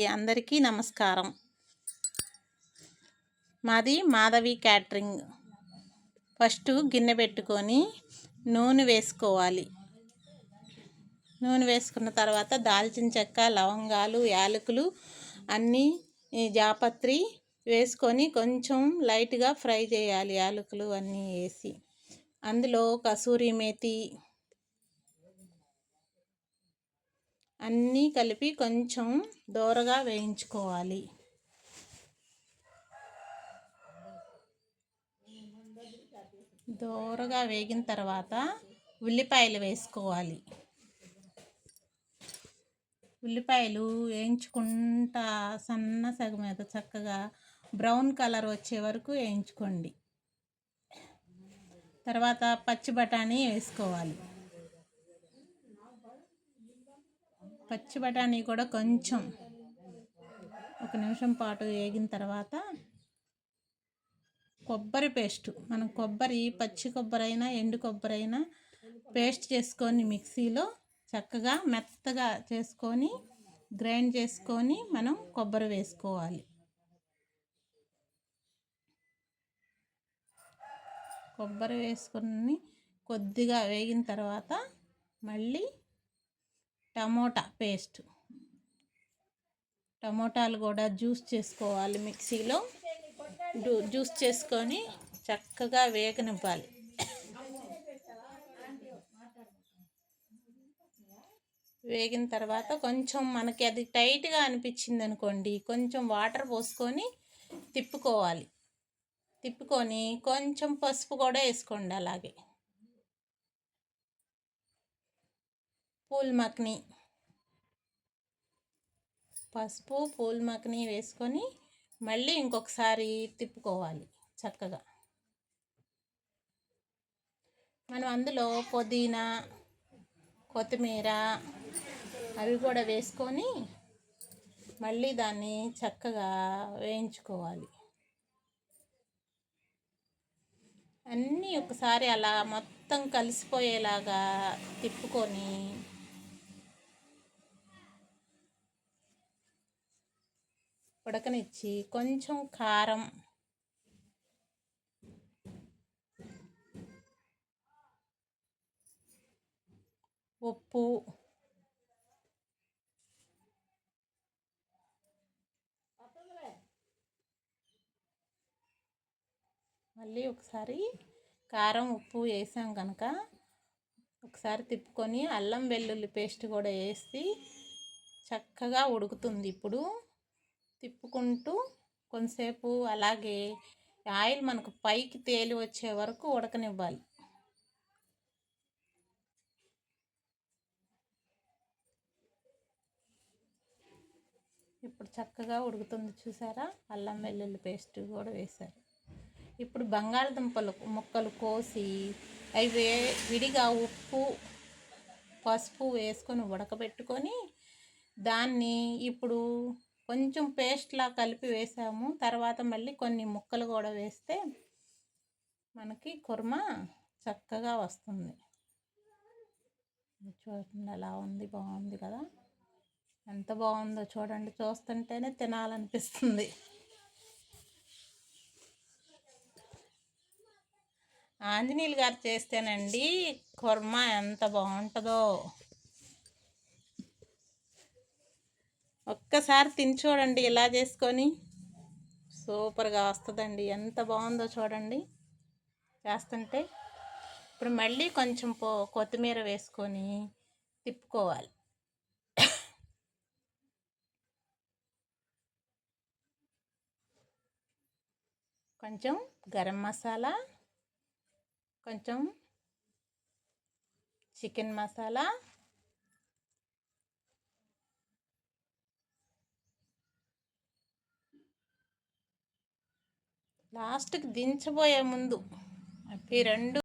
అందరికీ నమస్కారం. మాది మాధవి క్యాటరింగ్. ఫస్ట్ గిన్నె పెట్టుకొని నూనె వేసుకోవాలి. నూనె వేసుకున్న తర్వాత దాల్చిన చెక్క, లవంగాలు, యాలకులు అన్నీ జాపత్రి వేసుకొని కొంచెం లైట్గా ఫ్రై చేయాలి. యాలకులు అన్నీ వేసి అందులో కసూరి మేతి అన్నీ కలిపి కొంచెం దోరగా వేయించుకోవాలి. దోరగా వేగిన తర్వాత ఉల్లిపాయలు వేసుకోవాలి. ఉల్లిపాయలు వేయించుకుంటా సన్న సగం మీద చక్కగా బ్రౌన్ కలర్ వచ్చే వరకు వేయించుకోండి. తర్వాత పచ్చి బఠానీ వేసుకోవాలి. పచ్చి బఠానీ కూడా కొంచెం 1 నిమిషం పాటు వేగిన తర్వాత కొబ్బరి పేస్ట్, మనం కొబ్బరి పచ్చి కొబ్బరి అయినా ఎండు కొబ్బరి అయినా పేస్ట్ చేసుకొని మిక్సీలో చక్కగా మెత్తగా చేసుకొని గ్రైండ్ చేసుకొని మనం కొబ్బరి వేసుకోవాలి. కొబ్బరి వేసుకొని కొద్దిగా వేగిన తర్వాత మళ్ళీ టమోటా పేస్ట్, టమోటాలు కూడా జ్యూస్ చేసుకోవాలి. మిక్సీలో జ్యూస్ చేసుకొని చక్కగా వేగనివ్వాలి. వేగిన తర్వాత కొంచెం మనకి అది టైట్గా అనిపించింది అనుకోండి, కొంచెం వాటర్ పోసుకొని తిప్పుకోవాలి. తిప్పుకొని కొంచెం పసుపు కూడా వేసుకోండి. అలాగే పూల్ మక్ని, పసుపు పూల్ మక్ని వేసుకొని మళ్ళీ ఇంకొకసారి తిప్పుకోవాలి చక్కగా. మనం అందులో పుదీనా, కొత్తిమీర అవి కూడా వేసుకొని మళ్ళీ దాన్ని చక్కగా వేయించుకోవాలి. అన్నీ ఒకసారి అలా మొత్తం కలిసిపోయేలాగా తిప్పుకొని ఉడకనిచ్చి కొంచెం కారం, ఉప్పు, మళ్ళీ ఒకసారి కారం ఉప్పు వేసాం కనుక ఒకసారి తిప్పుకొని అల్లం వెల్లుల్లి పేస్ట్ కూడా వేసి చక్కగా ఉడుకుతుంది. ఇప్పుడు తిప్పుకుంటూ కొంతసేపు అలాగే ఆయిల్ మనకు పైకి తేలి వచ్చే వరకు ఉడకనివ్వాలి. ఇప్పుడు చక్కగా ఉడుకుతుంది చూసారా. అల్లం వెల్లుల్లి పేస్ట్ కూడా వేశారు. ఇప్పుడు బంగాళదుంపలు ముక్కలు కోసి అవి విడిగా ఉప్పు పసుపు వేసుకొని ఉడకబెట్టుకొని దాన్ని ఇప్పుడు కొంచెం పేస్ట్లా కలిపి వేసాము. తర్వాత మళ్ళీ కొన్ని ముక్కలు కూడా వేస్తే మనకి కుర్మా చక్కగా వస్తుంది. చూడండి ఎలా ఉంది, బాగుంది కదా. ఎంత బాగుందో చూడండి, చూస్తుంటేనే తినాలనిపిస్తుంది. ఆంజనేయులు గారు చేస్తేనండి కుర్మా ఎంత బాగుంటుందో. ఒక్కసారి తిని చూడండి, ఇలా చేసుకొని సూపర్గా వస్తుందండి. ఎంత బాగుందో చూడండి చేస్తుంటే. ఇప్పుడు మళ్ళీ కొంచెం కొత్తిమీర వేసుకొని తిప్పుకోవాలి. కొంచెం గరం మసాలా, కొంచెం చికెన్ మసాలా, లాస్ట్కి దించబోయే ముందు ఈ రెండు